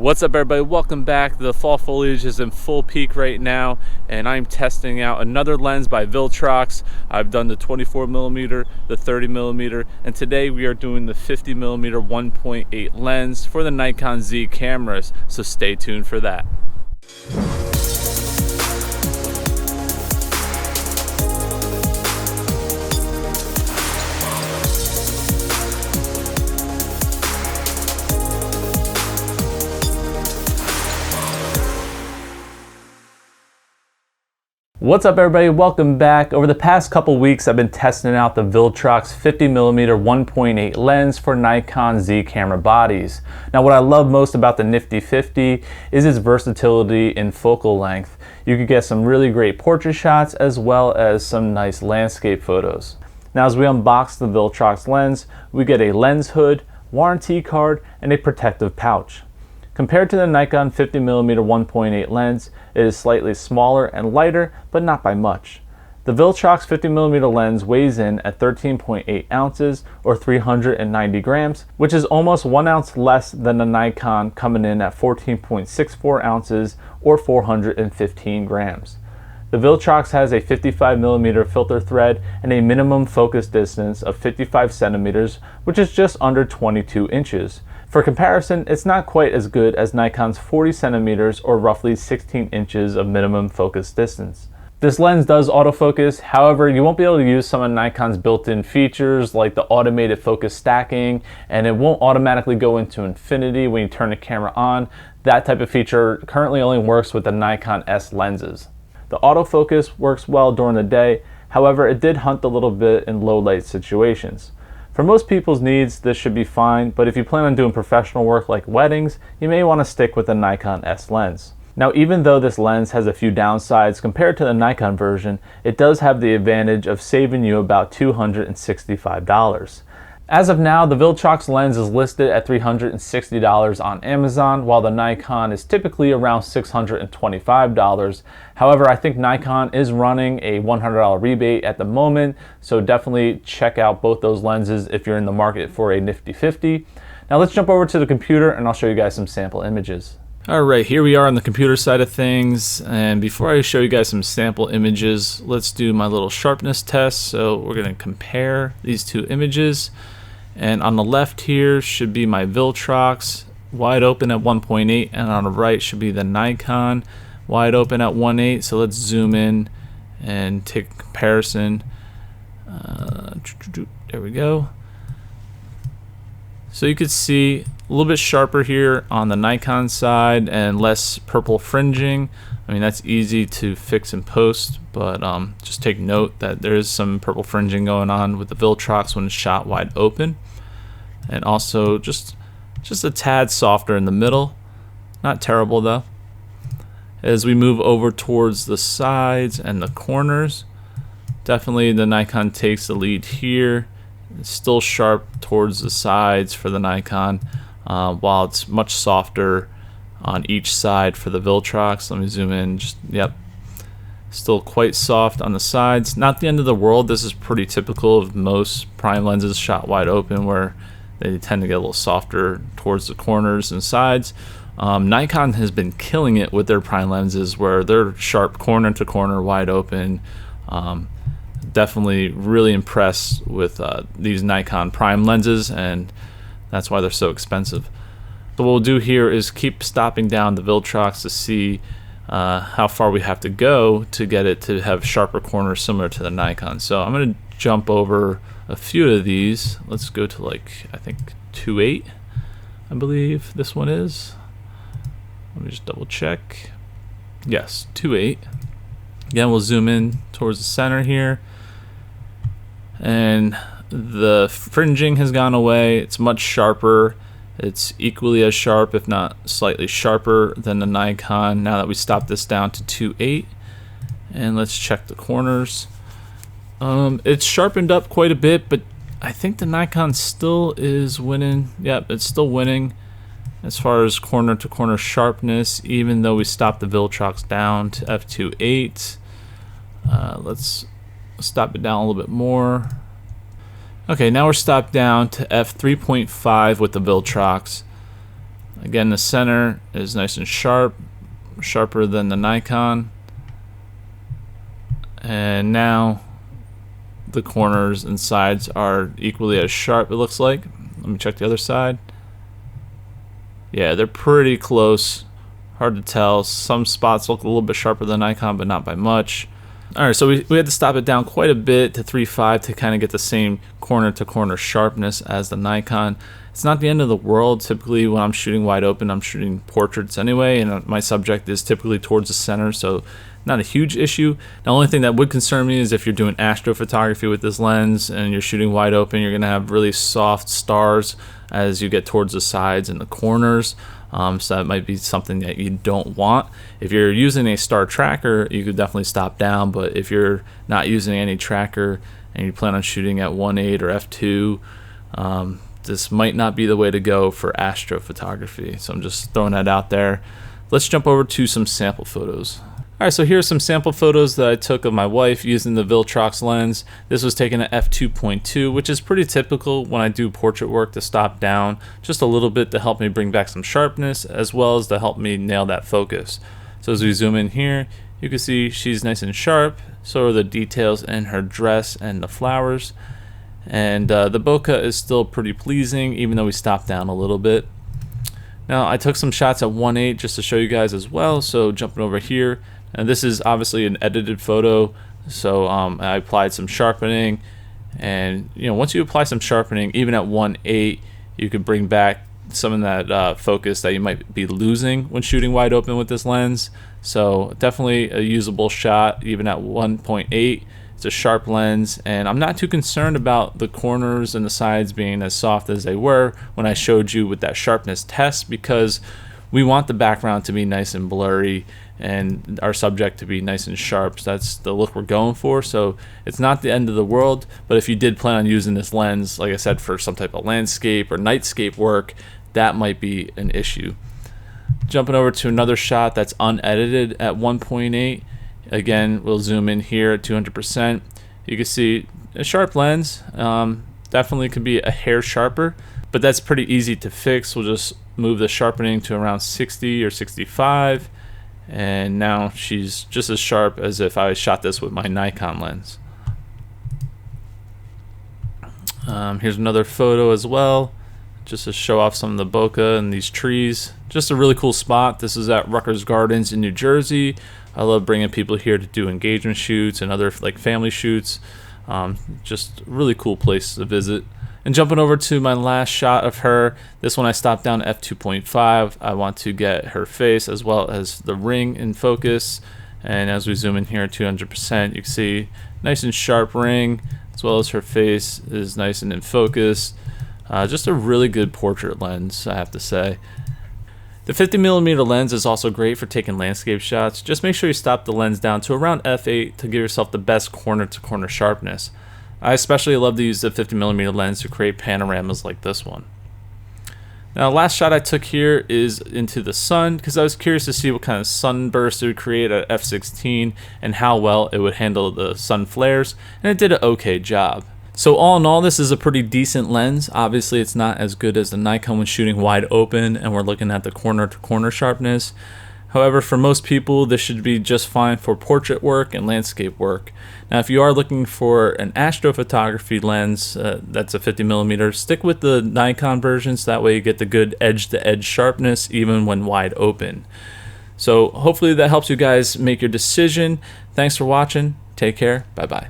What's up, everybody? Welcome back. The fall foliage is in full peak right now, and I'm testing out another lens by Viltrox. I've done the 24mm, the 30mm, and today we are doing the 50mm 1.8 lens for the Nikon Z cameras, so stay tuned for that. What's up, everybody? Welcome back. Over the past couple weeks, I've been testing out the Viltrox 50mm 1.8 lens for Nikon Z camera bodies. Now, what I love most about the Nifty 50 is its versatility in focal length. You could get some really great portrait shots as well as some nice landscape photos. Now, as we unbox the Viltrox lens, we get a lens hood, warranty card, and a protective pouch. Compared to the Nikon 50mm 1.8 lens, it is slightly smaller and lighter, but not by much. The Viltrox 50mm lens weighs in at 13.8 ounces or 390 grams, which is almost 1 ounce less than the Nikon, coming in at 14.64 ounces or 415 grams. The Viltrox has a 55mm filter thread and a minimum focus distance of 55 centimeters, which is just under 22 inches. For comparison, it's not quite as good as Nikon's 40 centimeters or roughly 16 inches of minimum focus distance. This lens does autofocus, however, you won't be able to use some of Nikon's built-in features like the automated focus stacking, and it won't automatically go into infinity when you turn the camera on. That type of feature currently only works with the Nikon S lenses. The autofocus works well during the day, however, it did hunt a little bit in low light situations. For most people's needs, this should be fine, but if you plan on doing professional work like weddings, you may want to stick with the Nikon S lens. Now, even though this lens has a few downsides compared to the Nikon version, it does have the advantage of saving you about $265. As of now, the Viltrox lens is listed at $360 on Amazon, while the Nikon is typically around $625. However, I think Nikon is running a $100 rebate at the moment, so definitely check out both those lenses if you're in the market for a Nifty 50. Now let's jump over to the computer and I'll show you guys some sample images. Alright, here we are on the computer side of things, and before I show you guys some sample images, let's do my little sharpness test. So we're going to compare these two images. And on the left here should be my Viltrox wide open at 1.8, and on the right should be the Nikon wide open at 1.8. So let's zoom in and take a comparison. There we go. So you could see a little bit sharper here on the Nikon side and less purple fringing. I mean, that's easy to fix in post, but just take note that there is some purple fringing going on with the Viltrox when it's shot wide open. And also just a tad softer in the middle. Not terrible though. As we move over towards the sides and the corners, definitely the Nikon takes the lead here. It's still sharp towards the sides for the Nikon, while it's much softer on each side for the Viltrox. Let me zoom in. Yep, still quite soft on the sides. Not the end of the world. This is pretty typical of most prime lenses shot wide open, where they tend to get a little softer towards the corners and sides. Nikon has been killing it with their prime lenses, where they're sharp corner to corner, wide open. Definitely really impressed with these Nikon prime lenses, and that's why they're so expensive. So what we'll do here is keep stopping down the Viltrox to see how far we have to go to get it to have sharper corners similar to the Nikon. So I'm going to jump over a few of these. Let's go to, like, I think 2.8, I believe this one is. Let me just double check. Yes, 2.8. Again, we'll zoom in towards the center here, and the fringing has gone away. It's much sharper. It's equally as sharp, if not slightly sharper, than the Nikon. Now that we stopped this down to 2.8, and let's check the corners. It's sharpened up quite a bit, but I think the Nikon still is winning. Yep, it's still winning as far as corner to corner sharpness, even though we stopped the Viltrox down to f2.8. Let's stop it down a little bit more. Okay, now we're stopped down to f3.5 with the Viltrox. Again, the center is nice and sharp, sharper than the Nikon. And now the corners and sides are equally as sharp, it looks like. Let me check the other side. Yeah, they're pretty close. Hard to tell. Some spots look a little bit sharper than Nikon, but not by much. Alright, so we had to stop it down quite a bit to 3.5 to kind of get the same corner-to-corner sharpness as the Nikon. It's not the end of the world. Typically when I'm shooting wide open, I'm shooting portraits anyway, and my subject is typically towards the center, so not a huge issue. The only thing that would concern me is if you're doing astrophotography with this lens and you're shooting wide open, you're going to have really soft stars as you get towards the sides and the corners. So that might be something that you don't want. If you're using a star tracker, you could definitely stop down, but if you're not using any tracker and you plan on shooting at 1.8 or f2, this might not be the way to go for astrophotography. So I'm just throwing that out there. Let's jump over to some sample photos. Alright, so here's some sample photos that I took of my wife using the Viltrox lens. This was taken at f2.2, which is pretty typical when I do portrait work, to stop down just a little bit to help me bring back some sharpness, as well as to help me nail that focus. So as we zoom in here, you can see she's nice and sharp. So are the details in her dress and the flowers. And the bokeh is still pretty pleasing, even though we stopped down a little bit. Now I took some shots at 1.8 just to show you guys as well. So jumping over here, and this is obviously an edited photo, so I applied some sharpening, and once you apply some sharpening, even at 1.8, you could bring back some of that focus that you might be losing when shooting wide open with this lens. So definitely a usable shot even at 1.8. It's a sharp lens, and I'm not too concerned about the corners and the sides being as soft as they were when I showed you with that sharpness test, because we want the background to be nice and blurry and our subject to be nice and sharp. So that's the look we're going for. So it's not the end of the world, but if you did plan on using this lens, like I said, for some type of landscape or nightscape work, that might be an issue. Jumping over to another shot that's unedited at 1.8. Again, we'll zoom in here at 200%. You can see a sharp lens. Definitely could be a hair sharper, but that's pretty easy to fix. We'll just move the sharpening to around 60 or 65, and now she's just as sharp as if I shot this with my Nikon lens. Here's another photo as well, just to show off some of the bokeh and these trees. Just a really cool spot. This is at Rutgers Gardens in New Jersey. I love bringing people here to do engagement shoots and other like family shoots. Just a really cool place to visit. And jumping over to my last shot of her, this one I stopped down at f2.5. I want to get her face as well as the ring in focus. And as we zoom in here at 200%, you can see nice and sharp ring, as well as her face is nice and in focus. Just a really good portrait lens, I have to say. The 50mm lens is also great for taking landscape shots. Just make sure you stop the lens down to around f8 to give yourself the best corner-to-corner sharpness. I especially love to use the 50mm lens to create panoramas like this one. Now, the last shot I took here is into the sun, because I was curious to see what kind of sunburst it would create at f16 and how well it would handle the sun flares, and it did an okay job. So all in all, this is a pretty decent lens. Obviously, it's not as good as the Nikon when shooting wide open and we're looking at the corner-to-corner sharpness. However, for most people, this should be just fine for portrait work and landscape work. Now, if you are looking for an astrophotography lens that's a 50mm, stick with the Nikon versions. That way you get the good edge-to-edge sharpness even when wide open. So hopefully that helps you guys make your decision. Thanks for watching. Take care. Bye-bye.